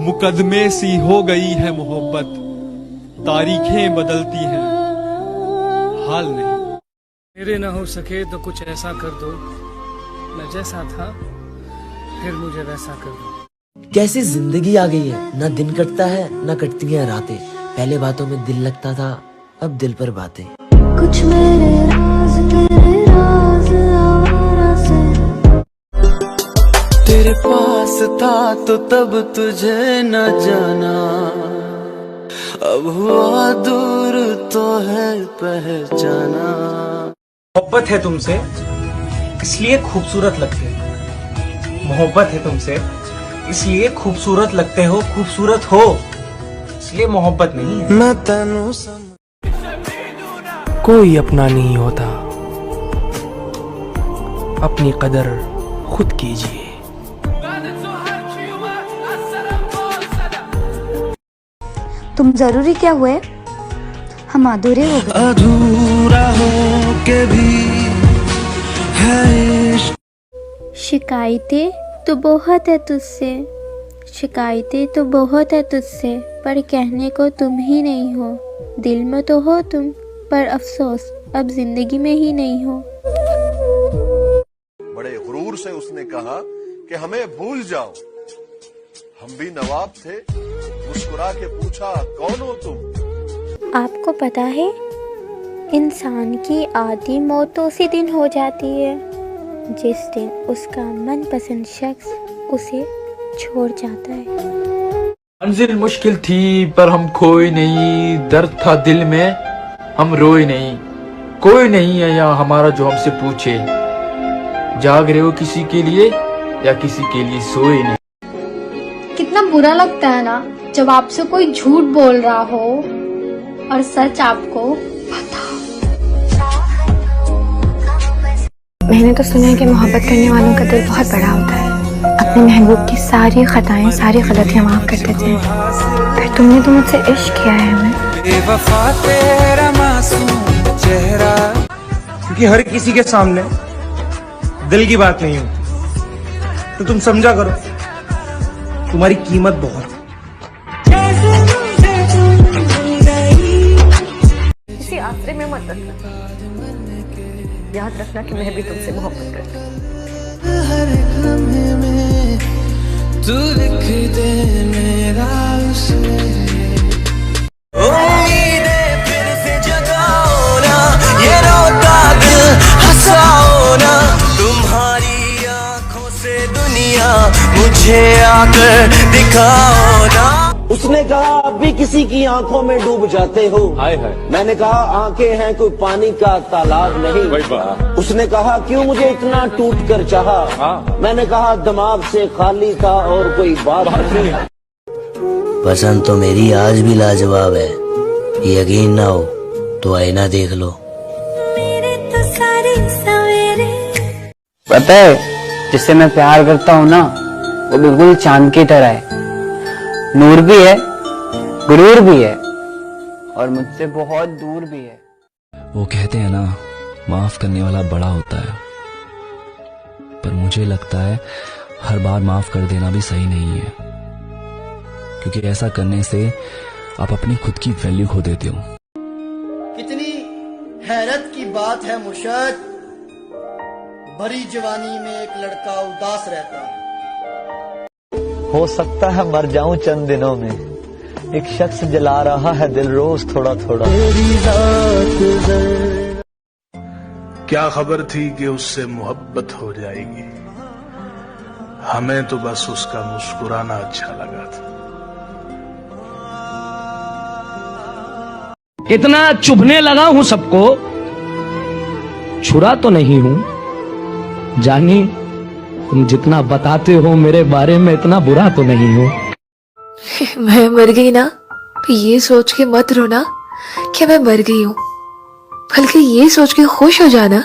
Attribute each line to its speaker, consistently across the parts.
Speaker 1: मुकदमे सी हो गई है मोहब्बत, तारीखें बदलती हैं, हाल नहीं।
Speaker 2: मेरे ना हो सके तो कुछ ऐसा कर दो, मैं जैसा था फिर मुझे वैसा कर दो।
Speaker 3: कैसी जिंदगी आ गई है, ना दिन कटता है ना कटती हैं रातें। पहले बातों में दिल लगता था, अब दिल पर बातें।
Speaker 4: कुछ मेरे राज तेरे राज आवारा से।
Speaker 5: तेरे पास था तो तब तुझे न जाना, अब हुआ दूर तो है पहचाना।
Speaker 6: मोहब्बत है तुमसे इसलिए खूबसूरत लगते हो, मोहब्बत है तुमसे इसलिए खूबसूरत लगते हो, खूबसूरत हो इसलिए मोहब्बत नहीं है।
Speaker 5: मैं तेनू
Speaker 7: कोई अपना नहीं होता, अपनी कदर खुद कीजिए।
Speaker 4: तुम जरूरी क्या हुए, हम अधूरे हो गए।
Speaker 5: अधूरा हो के भी है इश्क।
Speaker 8: शिकायतें तो बहुत है तुझसे, शिकायतें तो बहुत है तुझसे, पर कहने को तुम ही नहीं हो। दिल में तो हो तुम, पर अफसोस अब जिंदगी में ही नहीं हो।
Speaker 9: बड़े गुरूर से उसने कहा कि हमें भूल जाओ, हम भी नवाब थे। मुस्कुरा के पूछा कौन हो तुम।
Speaker 8: आपको पता है इंसान की आधी मौत तो उसी दिन हो जाती है जिस दिन उसका मनपसंद शख्स उसे छोड़ जाता है।
Speaker 10: मंजिल मुश्किल थी पर हम खोए नहीं, दर्द था दिल में हम रोए नहीं। कोई नहीं है यहाँ हमारा जो हमसे पूछे, जाग रहे हो किसी के लिए या किसी के लिए सोए नहीं।
Speaker 11: कितना बुरा लगता है ना जब आपसे कोई झूठ बोल रहा हो और सच आपको पता हो।
Speaker 12: मैंने तो सुना है कि मोहब्बत करने वालों का दिल बहुत बड़ा होता है। अपने महबूब की सारी खताएं, सारी गलतियां माफ कर देते हैं। फिर तुमने तो मुझसे इश्क किया है हमें।
Speaker 5: बेवफा तेरा मासूम चेहरा।
Speaker 6: क्योंकि हर किसी के सामने दिल की बात नहीं होती, तो तुम समझा करो तुम्हारी कीमत बहुत है।
Speaker 12: किसी आसरे में मत रखना, याद रखना कि मैं भी तुमसे मोहब्बत करती हूँ।
Speaker 5: हर लम्हे में तू लिख दे मेरा उम्मीदें फिर से जगाओ ना, ये रोता दिल हंसाओ ना। तुम्हारी आंखों से दुनिया मुझे आकर दिखाओ ना।
Speaker 3: उसने कहा आप भी किसी की आंखों में डूब जाते हो। हाय हाय। मैंने कहा आंखें हैं कोई पानी का तालाब नहीं। उसने कहा क्यों मुझे इतना टूट कर चाहा। मैंने कहा दिमाग से खाली था और कोई बात नहीं।
Speaker 5: पसंद तो मेरी आज भी लाजवाब है, यकीन ना हो तो आईना देख लो।
Speaker 4: मेरे तो सारे सवेरे।
Speaker 13: पता है जिससे मैं प्यार करता हूँ ना, वो बिल्कुल चांद की तरह है। नूर भी है, गुरूर भी है और मुझसे बहुत दूर भी है।
Speaker 14: वो कहते हैं ना माफ करने वाला बड़ा होता है, पर मुझे लगता है हर बार माफ कर देना भी सही नहीं है, क्योंकि ऐसा करने से आप अपनी खुद की वैल्यू खो देते हो।
Speaker 15: कितनी हैरत की बात है मुर्शद, भरी जवानी में एक लड़का उदास रहता है।
Speaker 16: हो सकता है मर जाऊं चंद दिनों में, एक शख्स जला रहा है दिल रोज थोड़ा थोड़ा।
Speaker 17: क्या खबर थी कि उससे मोहब्बत हो जाएगी, हमें तो बस उसका मुस्कुराना अच्छा लगा था।
Speaker 7: इतना चुभने लगा हूं सबको, छुरा तो नहीं हूं। जानी तुम जितना बताते हो मेरे बारे में इतना बुरा तो नहीं हो।
Speaker 12: मैं मर गई ना तो ये सोच के मत रोना कि मैं मर गई हूँ, बल्कि ये सोच के खुश हो जाना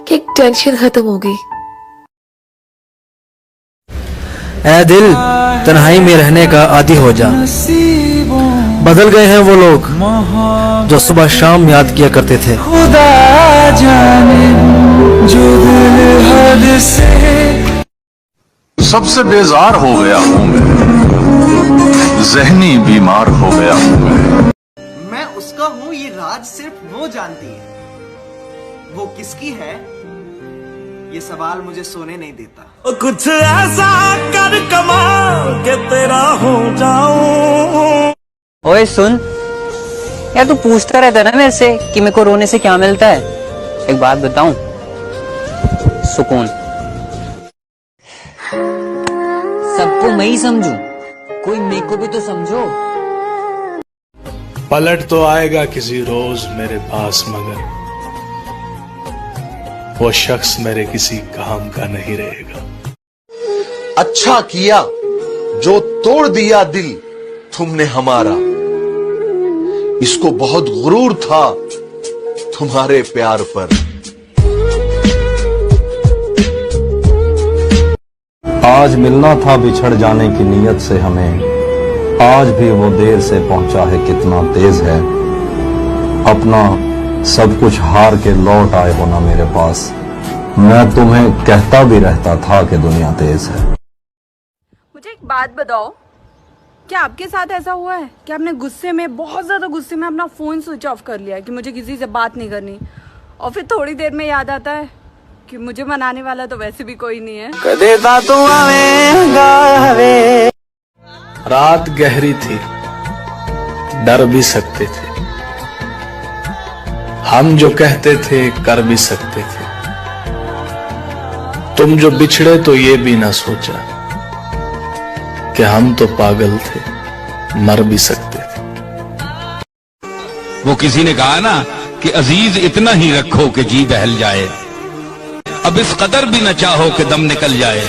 Speaker 12: कि एक टेंशन खत्म हो गई।
Speaker 3: ऐ दिल तन्हाई में रहने का आदी हो जा। बदल गए हैं वो लोग जो सुबह शाम याद किया करते थे।
Speaker 5: खुदा जाने जो दिल हद से
Speaker 9: सबसे बेजार हो गया हूं मैं।
Speaker 17: जहनी बीमार हो गया हूं
Speaker 15: मैं उसका हूं ये राज सिर्फ वो जानती है। वो किसकी है ये सवाल मुझे सोने नहीं देता।
Speaker 3: कुछ ऐसा कर कमाल के तेरा हो जाऊं।
Speaker 13: ओए सुन यार, तू पूछता रहता है ना मेरे से कि मेरे को रोने से क्या मिलता है। एक बात बताऊं, सुकून। सबको मैं ही समझूं, कोई मेरे को भी तो समझो।
Speaker 17: पलट तो आएगा किसी रोज मेरे पास, मगर वो शख्स मेरे किसी काम का नहीं रहेगा।
Speaker 9: अच्छा किया जो तोड़ दिया दिल तुमने हमारा। इसको बहुत गुरूर था तुम्हारे प्यार पर।
Speaker 18: आज मिलना था बिछड़ जाने की नीयत से हमें, आज भी वो देर से पहुंचा है कितना तेज है। अपना सब कुछ हार के लौट आए हो ना मेरे पास। मैं तुम्हें कहता भी रहता था कि दुनिया तेज है।
Speaker 19: मुझे एक बात बताओ, क्या आपके साथ ऐसा हुआ है कि आपने गुस्से में, बहुत ज्यादा गुस्से में अपना फोन स्विच ऑफ कर लिया कि मुझे किसी से बात नहीं करनी, और फिर थोड़ी देर में याद आता है कि मुझे मनाने वाला तो वैसे भी कोई नहीं है।
Speaker 17: रात गहरी थी, डर भी सकते थे। हम जो कहते थे कर भी सकते थे। तुम जो बिछड़े तो ये भी ना सोचा कि हम तो पागल थे, मर भी सकते थे।
Speaker 20: वो किसी ने कहा ना कि अजीज इतना ही रखो कि जी दहल जाए, अब इस कदर भी न चाहो कि दम निकल जाए।